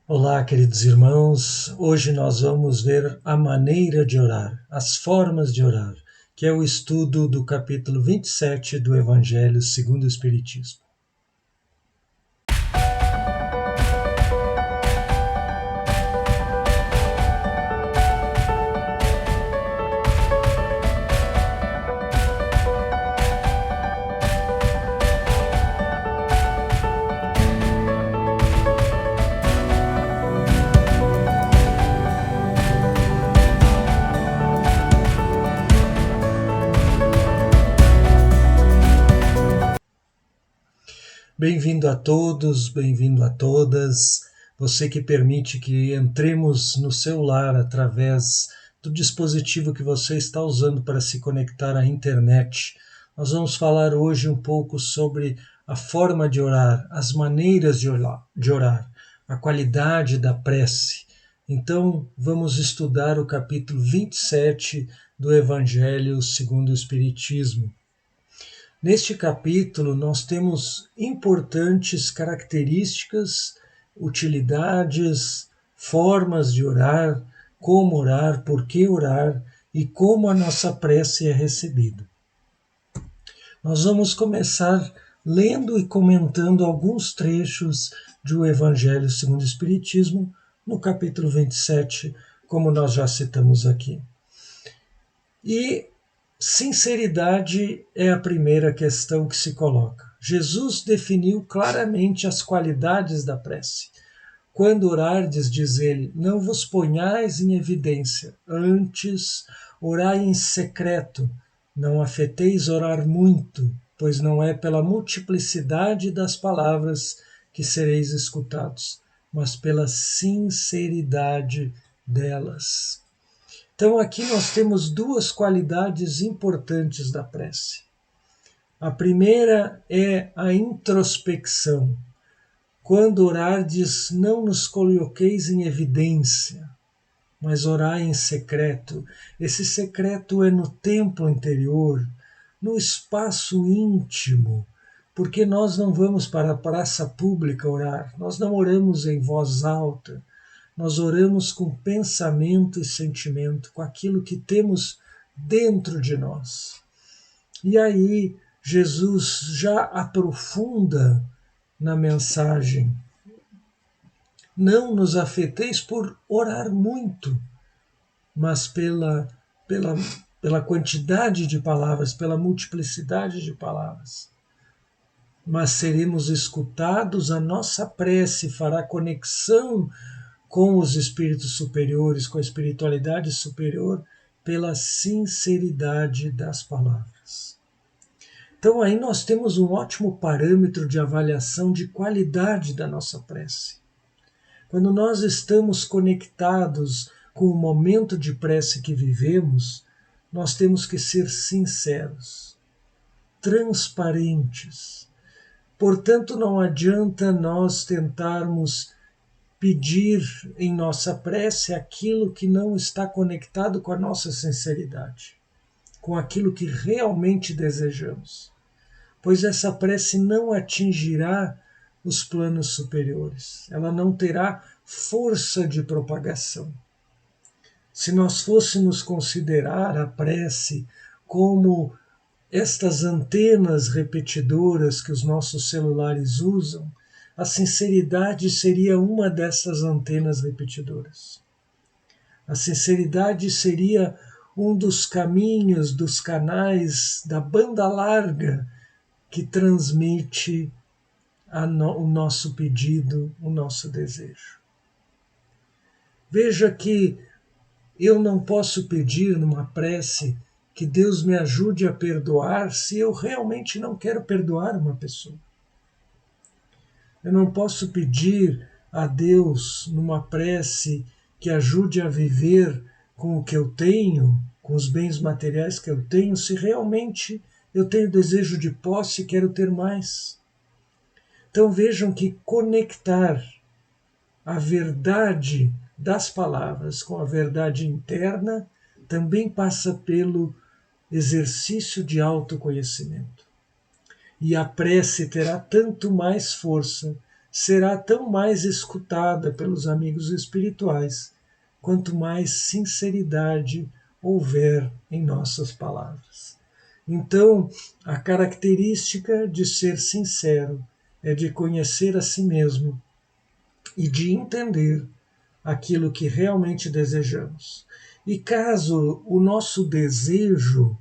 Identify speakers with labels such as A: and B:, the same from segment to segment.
A: Olá, queridos irmãos. Hoje nós vamos ver a maneira de orar, as formas de orar, que é o estudo do capítulo 27 do Evangelho segundo o Espiritismo. Bem-vindo a todos, bem-vindo a todas. Você que permite que entremos no seu lar através do dispositivo que você está usando para se conectar à internet. Nós vamos falar hoje um pouco sobre a forma de orar, as maneiras de orar, a qualidade da prece. Então, vamos estudar o capítulo 27 do Evangelho segundo o Espiritismo. Neste capítulo, nós temos importantes características, utilidades, formas de orar, como orar, por que orar e como a nossa prece é recebida. Nós vamos começar lendo e comentando alguns trechos do Evangelho segundo o Espiritismo, no capítulo 27, como nós já citamos aqui. E sinceridade é a primeira questão que se coloca. Jesus definiu claramente as qualidades da prece. Quando orardes, diz ele, não vos ponhais em evidência, antes orai em secreto, não afeteis orar muito, pois não é pela multiplicidade das palavras que sereis escutados, mas pela sinceridade delas. Então aqui nós temos duas qualidades importantes da prece. A primeira é a introspecção. Quando orardes, não nos coloqueis em evidência, mas orai em secreto. Esse secreto é no templo interior, no espaço íntimo, porque nós não vamos para a praça pública orar, nós não oramos em voz alta, nós oramos com pensamento e sentimento, com aquilo que temos dentro de nós. E aí Jesus já aprofunda na mensagem. Não nos afeteis por orar muito, mas pela quantidade de palavras, pela multiplicidade de palavras. Mas seremos escutados, a nossa prece fará conexão com os espíritos superiores, com a espiritualidade superior, pela sinceridade das palavras. Então aí nós temos um ótimo parâmetro de avaliação de qualidade da nossa prece. Quando nós estamos conectados com o momento de prece que vivemos, nós temos que ser sinceros, transparentes. Portanto, não adianta nós tentarmos pedir em nossa prece aquilo que não está conectado com a nossa sinceridade, com aquilo que realmente desejamos, pois essa prece não atingirá os planos superiores, ela não terá força de propagação. Se nós fôssemos considerar a prece como estas antenas repetidoras que os nossos celulares usam, a sinceridade seria uma dessas antenas repetidoras. A sinceridade seria um dos caminhos, dos canais da banda larga que transmite o nosso pedido, o nosso desejo. Veja que eu não posso pedir numa prece que Deus me ajude a perdoar se eu realmente não quero perdoar uma pessoa. Eu não posso pedir a Deus numa prece que ajude a viver com o que eu tenho, com os bens materiais que eu tenho, se realmente eu tenho desejo de posse e quero ter mais. Então vejam que conectar a verdade das palavras com a verdade interna também passa pelo exercício de autoconhecimento. E a prece terá tanto mais força será tão mais escutada pelos amigos espirituais, quanto mais sinceridade houver em nossas palavras. Então, a característica de ser sincero é de conhecer a si mesmo e de entender aquilo que realmente desejamos. E caso o nosso desejo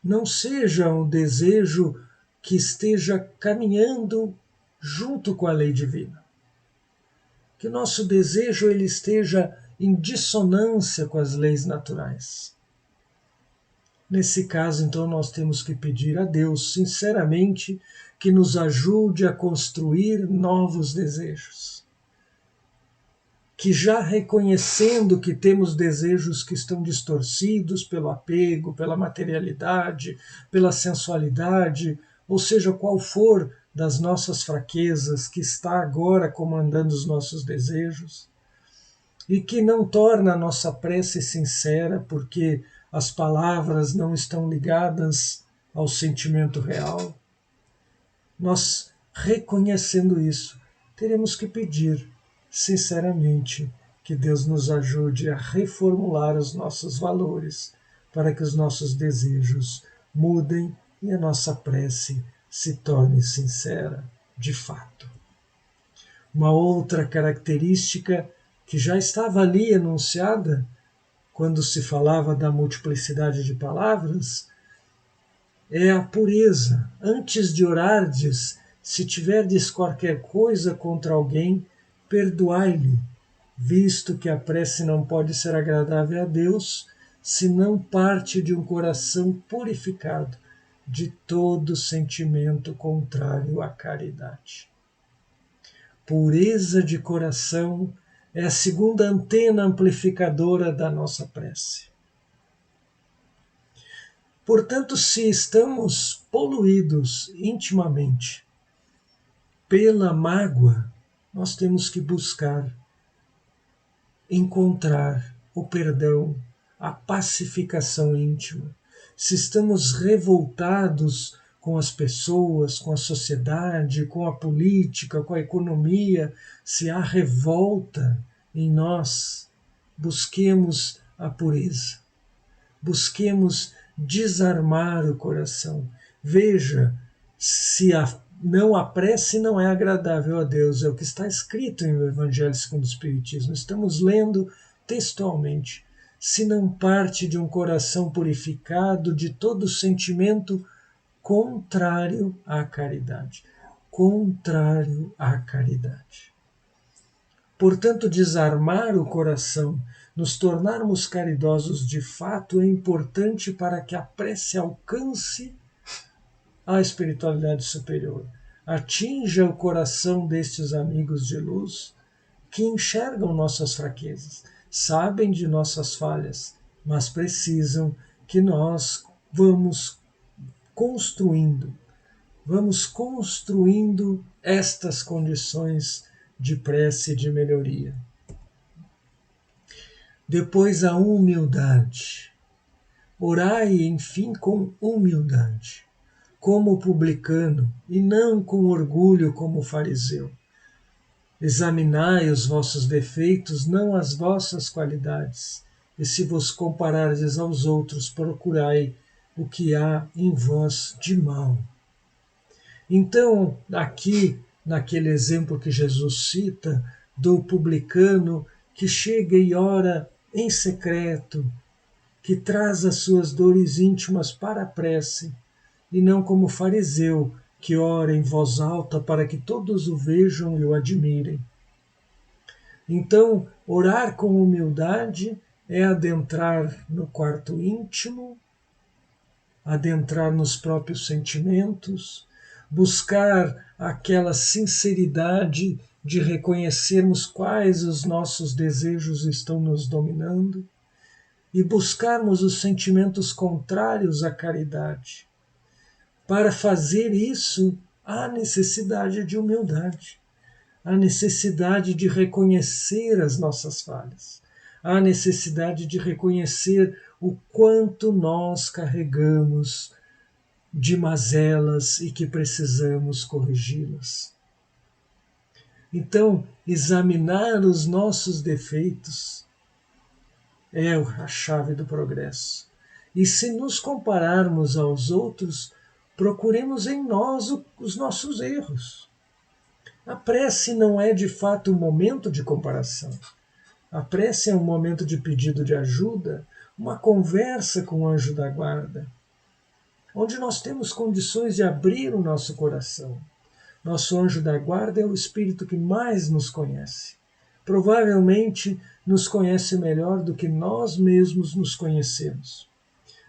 A: não seja um desejo que esteja caminhando junto com a lei divina, que o nosso desejo ele esteja em dissonância com as leis naturais. Nesse caso, então, nós temos que pedir a Deus, sinceramente, que nos ajude a construir novos desejos. Que já reconhecendo que temos desejos que estão distorcidos pelo apego, pela materialidade, pela sensualidade, ou seja, qual for das nossas fraquezas que está agora comandando os nossos desejos, e que não torna a nossa prece sincera, porque as palavras não estão ligadas ao sentimento real. Nós, reconhecendo isso, teremos que pedir, sinceramente, que Deus nos ajude a reformular os nossos valores, para que os nossos desejos mudem e a nossa prece se torne sincera, de fato. Uma outra característica que já estava ali enunciada quando se falava da multiplicidade de palavras, é a pureza. Antes de orardes, se tiverdes qualquer coisa contra alguém, perdoai-lhe, visto que a prece não pode ser agradável a Deus, se não parte de um coração purificado de todo sentimento contrário à caridade. Pureza de coração é a segunda antena amplificadora da nossa prece. Portanto, se estamos poluídos intimamente pela mágoa, nós temos que buscar encontrar o perdão, a pacificação íntima. Se estamos revoltados com as pessoas, com a sociedade, com a política, com a economia, se há revolta em nós, busquemos a pureza. Busquemos desarmar o coração. Veja, se a prece não é agradável a Deus, é o que está escrito em o Evangelho segundo o Espiritismo. Estamos lendo textualmente. Se não parte de um coração purificado de todo sentimento contrário à caridade. Contrário à caridade. Portanto, desarmar o coração, nos tornarmos caridosos de fato é importante para que a prece alcance a espiritualidade superior, atinja o coração destes amigos de luz que enxergam nossas fraquezas, sabem de nossas falhas, mas precisam que nós vamos construindo estas condições de prece e de melhoria. Depois a humildade. Orai, enfim, com humildade, como o publicano, e não com orgulho como o fariseu. Examinai os vossos defeitos, não as vossas qualidades, e se vos comparardes aos outros, procurai o que há em vós de mal. Então, aqui, naquele exemplo que Jesus cita, do publicano que chega e ora em secreto, que traz as suas dores íntimas para a prece, e não como o fariseu, que ora em voz alta para que todos o vejam e o admirem. Então, orar com humildade é adentrar no quarto íntimo, adentrar nos próprios sentimentos, buscar aquela sinceridade de reconhecermos quais os nossos desejos estão nos dominando e buscarmos os sentimentos contrários à caridade. Para fazer isso, há necessidade de humildade, há necessidade de reconhecer as nossas falhas, há necessidade de reconhecer o quanto nós carregamos de mazelas e que precisamos corrigi-las. Então, examinar os nossos defeitos é a chave do progresso. E se nos compararmos aos outros, procuremos em nós os nossos erros. A prece não é de fato um momento de comparação. A prece é um momento de pedido de ajuda, uma conversa com o anjo da guarda, onde nós temos condições de abrir o nosso coração. Nosso anjo da guarda é o espírito que mais nos conhece. Provavelmente nos conhece melhor do que nós mesmos nos conhecemos.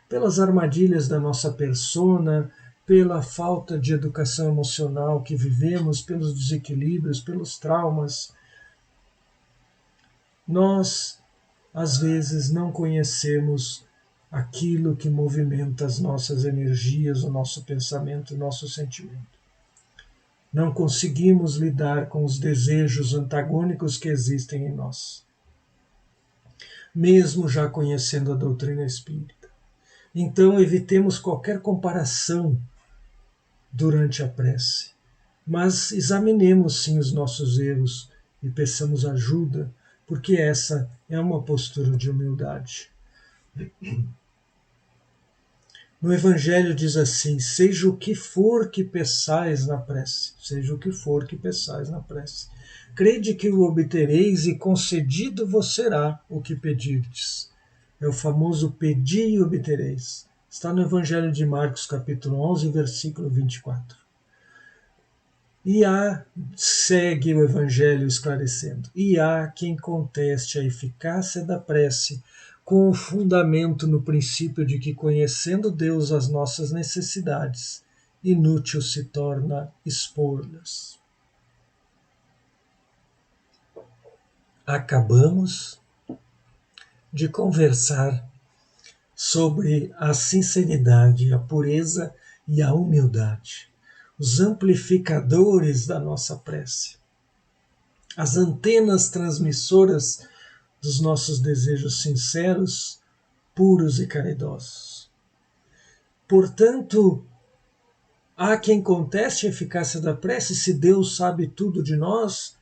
A: Pelas armadilhas da nossa persona, pela falta de educação emocional que vivemos, pelos desequilíbrios, pelos traumas, nós às vezes não conhecemos aquilo que movimenta as nossas energias, o nosso pensamento, o nosso sentimento. Não conseguimos lidar com os desejos antagônicos que existem em nós, mesmo já conhecendo a doutrina espírita. Então, evitemos qualquer comparação durante a prece, mas examinemos sim os nossos erros e peçamos ajuda, porque essa é uma postura de humildade. No Evangelho diz assim: seja o que for que peçais na prece, seja o que for que peçais na prece. Crede que o obtereis e concedido vos será o que pedirdes. É o famoso pedi e obtereis. Está no Evangelho de Marcos, capítulo 11, versículo 24. E segue o Evangelho esclarecendo, e há quem conteste a eficácia da prece com o fundamento no princípio de que, conhecendo Deus as nossas necessidades, inútil se torna expor-las. Acabamos de conversar sobre a sinceridade, a pureza e a humildade, os amplificadores da nossa prece, as antenas transmissoras dos nossos desejos sinceros, puros e caridosos. Portanto, há quem conteste a eficácia da prece, se Deus sabe tudo de nós,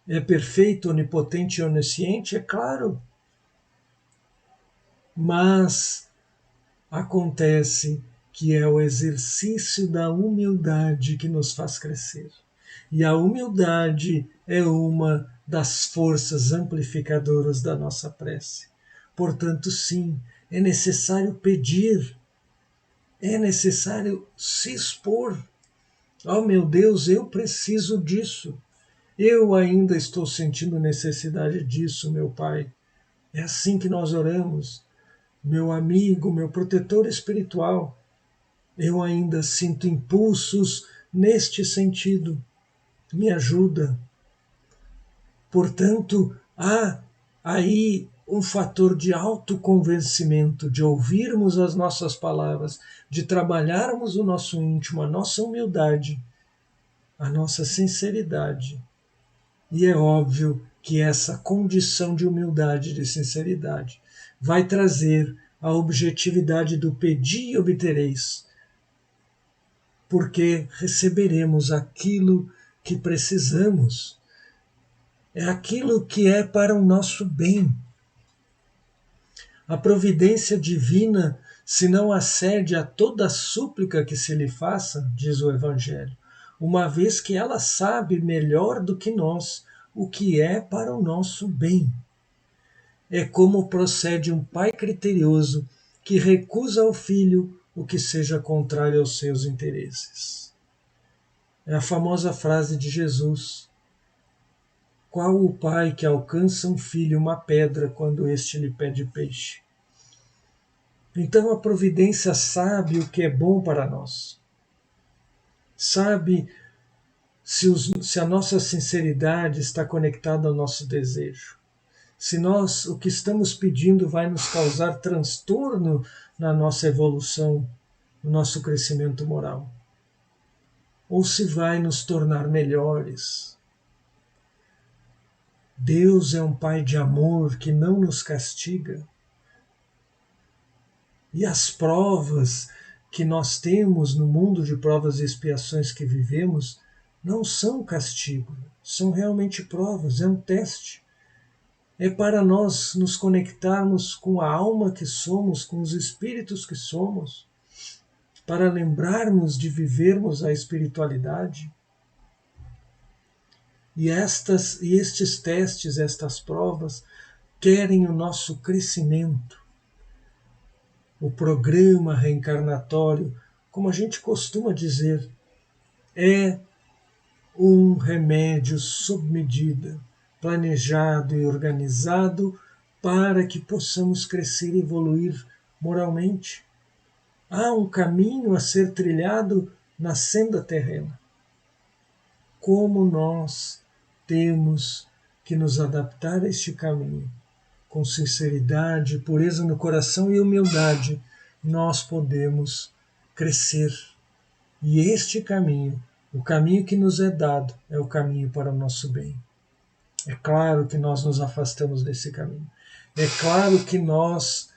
A: é perfeito, onipotente e onisciente, é claro. Mas acontece que é o exercício da humildade que nos faz crescer. E a humildade é uma das forças amplificadoras da nossa prece. Portanto, sim, é necessário pedir, é necessário se expor. Oh, meu Deus, eu preciso disso. Eu ainda estou sentindo necessidade disso, meu Pai. É assim que nós oramos. Meu amigo, meu protetor espiritual, eu ainda sinto impulsos neste sentido. Me ajuda. Portanto, há aí um fator de autoconvencimento, de ouvirmos as nossas palavras, de trabalharmos o nosso íntimo, a nossa humildade, a nossa sinceridade. E é óbvio que essa condição de humildade e de sinceridade vai trazer a objetividade do pedi e obtereis, porque receberemos aquilo que precisamos. É aquilo que é para o nosso bem. A providência divina, se não acede a toda súplica que se lhe faça, diz o Evangelho, uma vez que ela sabe melhor do que nós o que é para o nosso bem. É como procede um pai criterioso que recusa ao filho o que seja contrário aos seus interesses. É a famosa frase de Jesus: qual o pai que alcança um filho uma pedra quando este lhe pede peixe? Então a providência sabe o que é bom para nós. Sabe se a nossa sinceridade está conectada ao nosso desejo. Se o que estamos pedindo vai nos causar transtorno na nossa evolução, no nosso crescimento moral. Ou se vai nos tornar melhores. Deus é um Pai de amor que não nos castiga. E as provas que nós temos no mundo de provas e expiações que vivemos não são castigo, são realmente provas, é um teste. É para nós nos conectarmos com a alma que somos, com os espíritos que somos, para lembrarmos de vivermos a espiritualidade. E estes testes, estas provas, querem o nosso crescimento. O programa reencarnatório, como a gente costuma dizer, é um remédio sob medida, planejado e organizado para que possamos crescer e evoluir moralmente. Há um caminho a ser trilhado na senda terrena. Como nós temos que nos adaptar a este caminho, com sinceridade, pureza no coração e humildade, nós podemos crescer. E este caminho, o caminho que nos é dado, é o caminho para o nosso bem. É claro que nós nos afastamos desse caminho. É claro que nós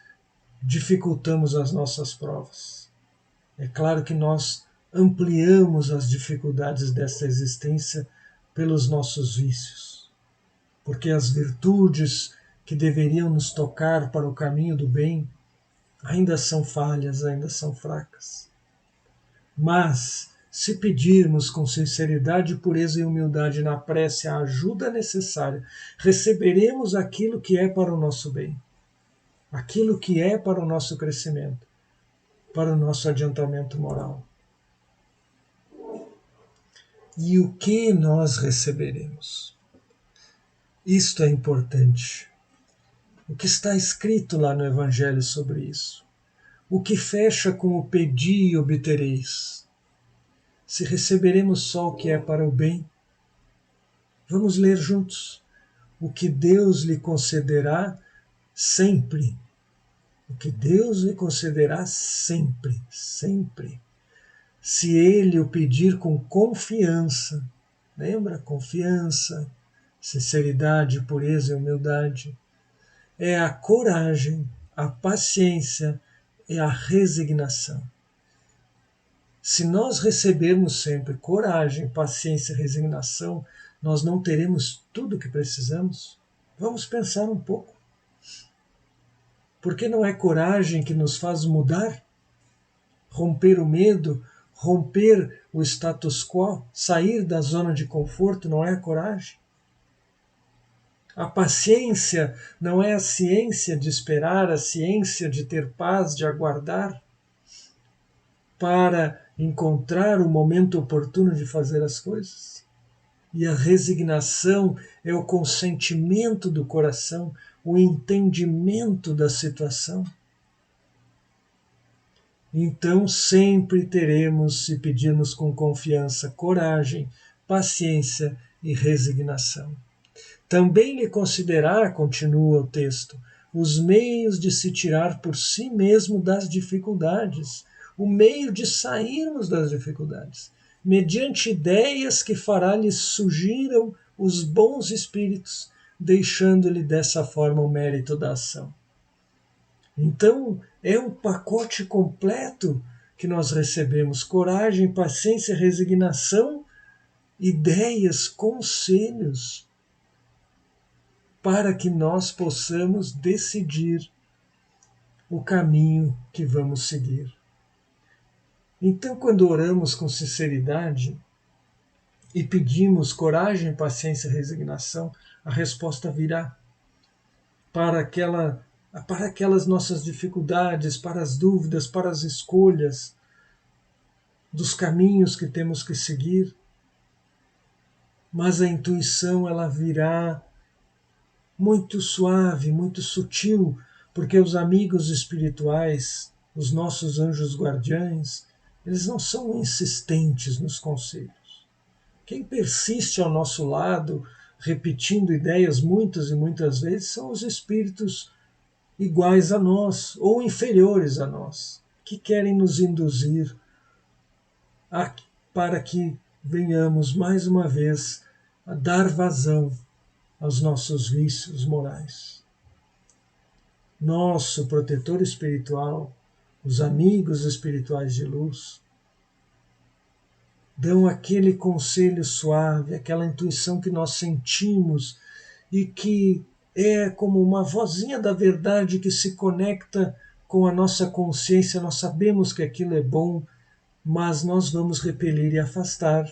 A: dificultamos as nossas provas. É claro que nós ampliamos as dificuldades desta existência pelos nossos vícios. Porque as virtudes que deveriam nos tocar para o caminho do bem ainda são falhas, ainda são fracas. Mas, se pedirmos com sinceridade, pureza e humildade na prece a ajuda necessária, receberemos aquilo que é para o nosso bem, aquilo que é para o nosso crescimento, para o nosso adiantamento moral. E o que nós receberemos? Isto é importante. O que está escrito lá no Evangelho sobre isso? O que fecha com o pedi e obtereis? Se receberemos só o que é para o bem, vamos ler juntos. O que Deus lhe concederá sempre. O que Deus lhe concederá sempre, sempre. Se ele o pedir com confiança, lembra? Confiança, sinceridade, pureza e humildade. É a coragem, a paciência e a resignação. Se nós recebermos sempre coragem, paciência e resignação, nós não teremos tudo o que precisamos? Vamos pensar um pouco. Porque não é coragem que nos faz mudar? Romper o medo, romper o status quo, sair da zona de conforto, não é a coragem? A paciência não é a ciência de esperar, a ciência de ter paz, de aguardar, para encontrar o momento oportuno de fazer as coisas? E a resignação é o consentimento do coração, o entendimento da situação. Então sempre teremos, se pedirmos com confiança, coragem, paciência e resignação. Também lhe considerar, continua o texto, os meios de se tirar por si mesmo das dificuldades, o meio de sairmos das dificuldades, mediante ideias que fará-lhe surgiram os bons espíritos, deixando-lhe dessa forma o mérito da ação. Então, é um pacote completo que nós recebemos: coragem, paciência, resignação, ideias, conselhos, para que nós possamos decidir o caminho que vamos seguir. Então, quando oramos com sinceridade e pedimos coragem, paciência e resignação, a resposta virá para aquelas nossas dificuldades, para as dúvidas, para as escolhas dos caminhos que temos que seguir. Mas a intuição, ela virá muito suave, muito sutil, porque os amigos espirituais, os nossos anjos guardiães, eles não são insistentes nos conselhos. Quem persiste ao nosso lado, repetindo ideias muitas e muitas vezes, são os espíritos iguais a nós ou inferiores a nós, que querem nos induzir para que venhamos mais uma vez a dar vazão aos nossos vícios morais. Nosso protetor espiritual, os amigos espirituais de luz, dão aquele conselho suave, aquela intuição que nós sentimos e que é como uma vozinha da verdade que se conecta com a nossa consciência. Nós sabemos que aquilo é bom, mas nós vamos repelir e afastar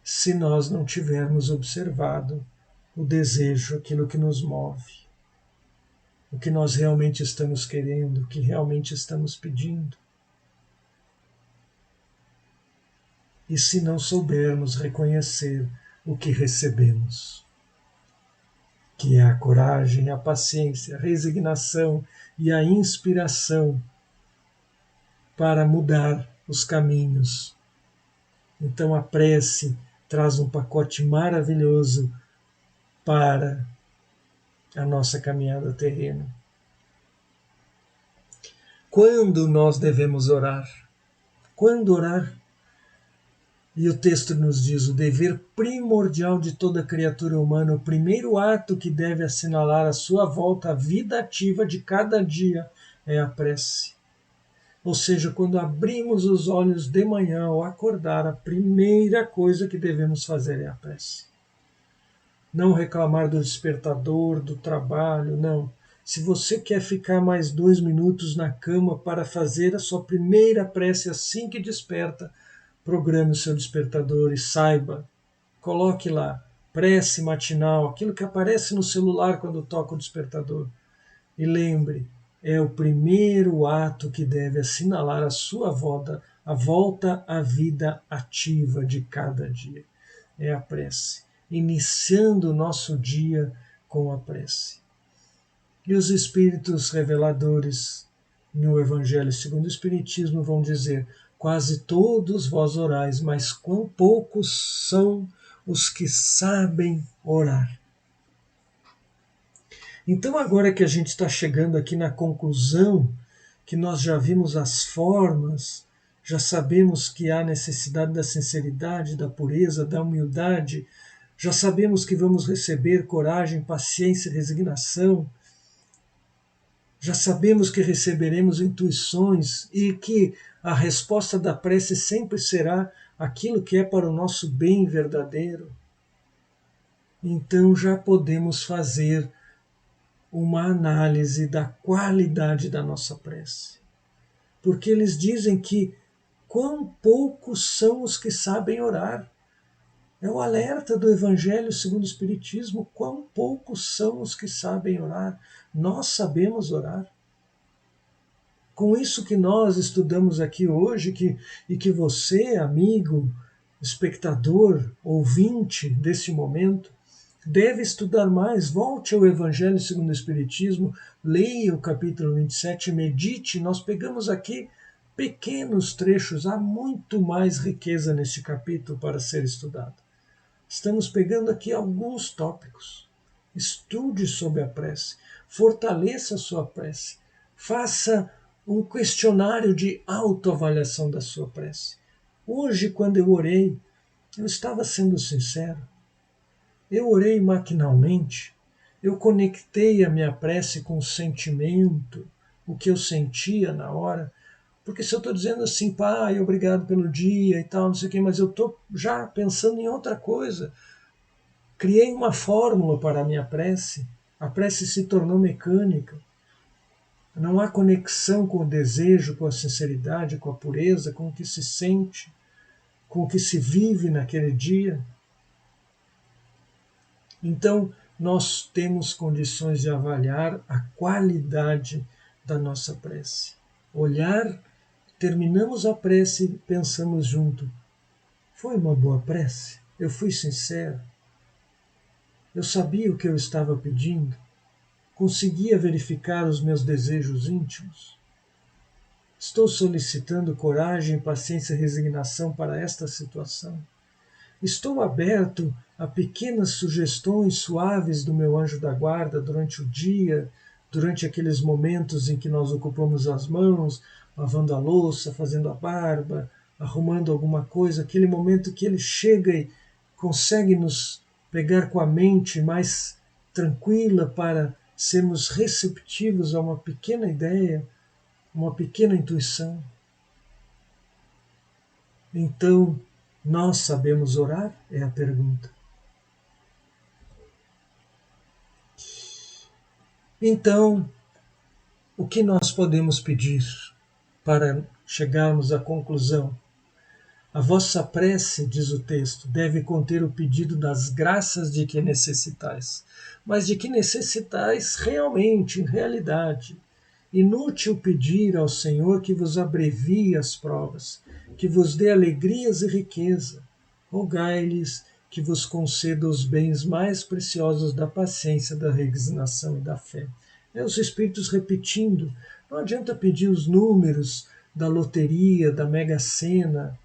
A: se nós não tivermos observado o desejo, aquilo que nos move, o que nós realmente estamos querendo, o que realmente estamos pedindo. E se não soubermos reconhecer o que recebemos, que é a coragem, a paciência, a resignação e a inspiração para mudar os caminhos. Então a prece traz um pacote maravilhoso para a nossa caminhada terrena. Quando nós devemos orar? Quando orar? E o texto nos diz: o dever primordial de toda criatura humana, o primeiro ato que deve assinalar a sua volta à vida ativa de cada dia é a prece. Ou seja, quando abrimos os olhos de manhã ao acordar, a primeira coisa que devemos fazer é a prece. Não reclamar do despertador, do trabalho, não. Se você quer ficar mais 2 minutos na cama para fazer a sua primeira prece assim que desperta, programe o seu despertador e saiba, coloque lá, prece matinal, aquilo que aparece no celular quando toca o despertador. E lembre, é o primeiro ato que deve assinalar a sua volta, a volta à vida ativa de cada dia. É a prece, iniciando o nosso dia com a prece. E os espíritos reveladores no Evangelho segundo o Espiritismo vão dizer: quase todos vós orais, mas quão poucos são os que sabem orar. Então, agora que a gente está chegando aqui na conclusão, que nós já vimos as formas, já sabemos que há necessidade da sinceridade, da pureza, da humildade, já sabemos que vamos receber coragem, paciência, resignação, já sabemos que receberemos intuições e que a resposta da prece sempre será aquilo que é para o nosso bem verdadeiro. Então já podemos fazer uma análise da qualidade da nossa prece. Porque eles dizem que quão poucos são os que sabem orar. É o alerta do Evangelho segundo o Espiritismo: quão poucos são os que sabem orar. Nós sabemos orar. Com isso que nós estudamos aqui hoje, e que você, amigo, espectador, ouvinte desse momento, deve estudar mais. Volte ao Evangelho segundo o Espiritismo, leia o capítulo 27, medite. Nós pegamos aqui pequenos trechos, há muito mais riqueza neste capítulo para ser estudado. Estamos pegando aqui alguns tópicos. Estude sobre a prece, fortaleça a sua prece, faça um questionário de autoavaliação da sua prece. Hoje, quando eu orei, eu estava sendo sincero. Eu orei maquinalmente, eu conectei a minha prece com o sentimento, o que eu sentia na hora. Porque se eu estou dizendo assim: Pai, obrigado pelo dia e tal, não sei o quê, mas eu estou já pensando em outra coisa. Criei uma fórmula para a minha prece, a prece se tornou mecânica. Não há conexão com o desejo, com a sinceridade, com a pureza, com o que se sente, com o que se vive naquele dia. Então, nós temos condições de avaliar a qualidade da nossa prece. Olhar, terminamos a prece e pensamos junto: foi uma boa prece? Eu fui sincero? Eu sabia o que eu estava pedindo? Conseguia verificar os meus desejos íntimos? Estou solicitando coragem, paciência e resignação para esta situação? Estou aberto a pequenas sugestões suaves do meu anjo da guarda durante o dia, durante aqueles momentos em que nós ocupamos as mãos, lavando a louça, fazendo a barba, arrumando alguma coisa, aquele momento que ele chega e consegue nos pegar com a mente mais tranquila para sermos receptivos a uma pequena ideia, uma pequena intuição. Então, nós sabemos orar? É a pergunta. Então, o que nós podemos pedir para chegarmos à conclusão? A vossa prece, diz o texto, deve conter o pedido das graças de que necessitais, mas de que necessitais realmente, em realidade. Inútil pedir ao Senhor que vos abrevie as provas, que vos dê alegrias e riqueza. Rogai-lhes que vos conceda os bens mais preciosos da paciência, da resignação e da fé. É os Espíritos repetindo. Não adianta pedir os números da loteria, da Mega Sena,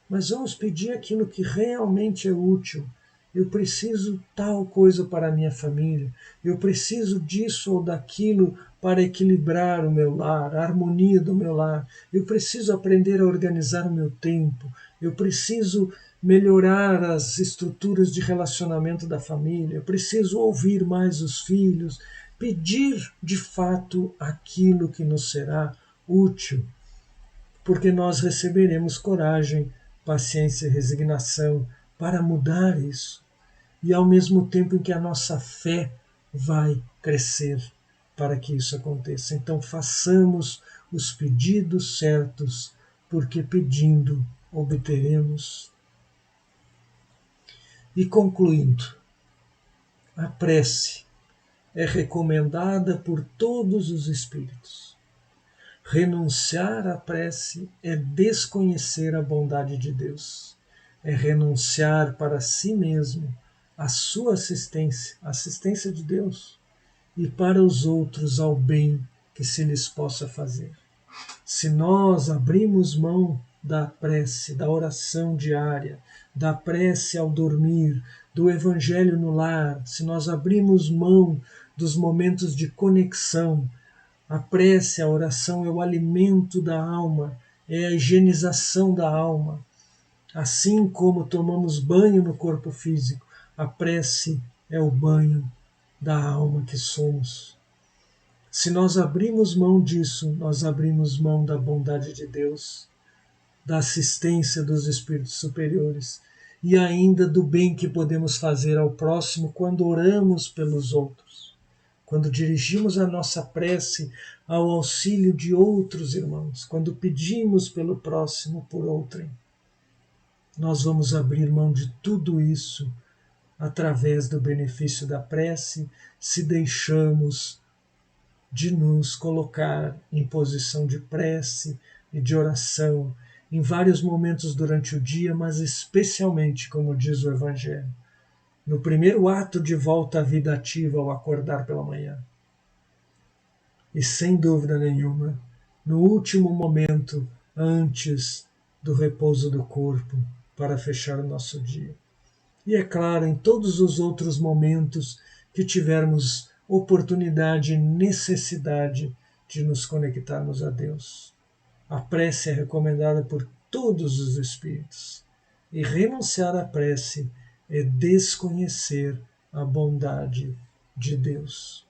A: mas vamos pedir aquilo que realmente é útil. Eu preciso tal coisa para a minha família, eu preciso disso ou daquilo para equilibrar o meu lar, a harmonia do meu lar, eu preciso aprender a organizar o meu tempo, eu preciso melhorar as estruturas de relacionamento da família, eu preciso ouvir mais os filhos, pedir de fato aquilo que nos será útil, porque nós receberemos coragem, paciência e resignação para mudar isso. E ao mesmo tempo em que a nossa fé vai crescer para que isso aconteça. Então façamos os pedidos certos, porque pedindo obteremos. E concluindo, a prece é recomendada por todos os espíritos. Renunciar à prece é desconhecer a bondade de Deus, é renunciar para si mesmo a sua assistência, a assistência de Deus, e para os outros ao bem que se lhes possa fazer. Se nós abrimos mão da prece, da oração diária, da prece ao dormir, do evangelho no lar, se nós abrimos mão dos momentos de conexão, a prece, a oração é o alimento da alma, é a higienização da alma. Assim como tomamos banho no corpo físico, a prece é o banho da alma que somos. Se nós abrimos mão disso, nós abrimos mão da bondade de Deus, da assistência dos espíritos superiores e ainda do bem que podemos fazer ao próximo quando oramos pelos outros. Quando dirigimos a nossa prece ao auxílio de outros irmãos, quando pedimos pelo próximo por outrem, nós vamos abrir mão de tudo isso através do benefício da prece, se deixamos de nos colocar em posição de prece e de oração em vários momentos durante o dia, mas especialmente, como diz o Evangelho, no primeiro ato de volta à vida ativa ao acordar pela manhã. E sem dúvida nenhuma, no último momento antes do repouso do corpo, para fechar o nosso dia. E é claro, em todos os outros momentos que tivermos oportunidade e necessidade de nos conectarmos a Deus. A prece é recomendada por todos os espíritos. E renunciar à prece é desconhecer a bondade de Deus.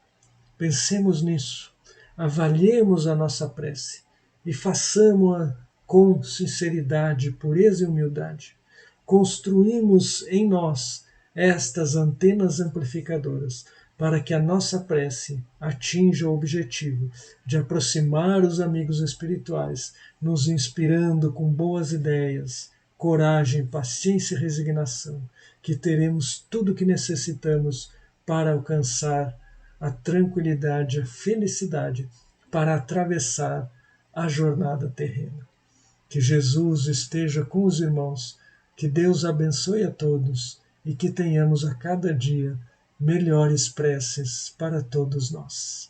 A: Pensemos nisso, avaliemos a nossa prece e façamos-a com sinceridade, pureza e humildade. Construímos em nós estas antenas amplificadoras para que a nossa prece atinja o objetivo de aproximar os amigos espirituais, nos inspirando com boas ideias, coragem, paciência e resignação, que teremos tudo o que necessitamos para alcançar a tranquilidade, a felicidade para atravessar a jornada terrena. Que Jesus esteja com os irmãos, que Deus abençoe a todos e que tenhamos a cada dia melhores preces para todos nós.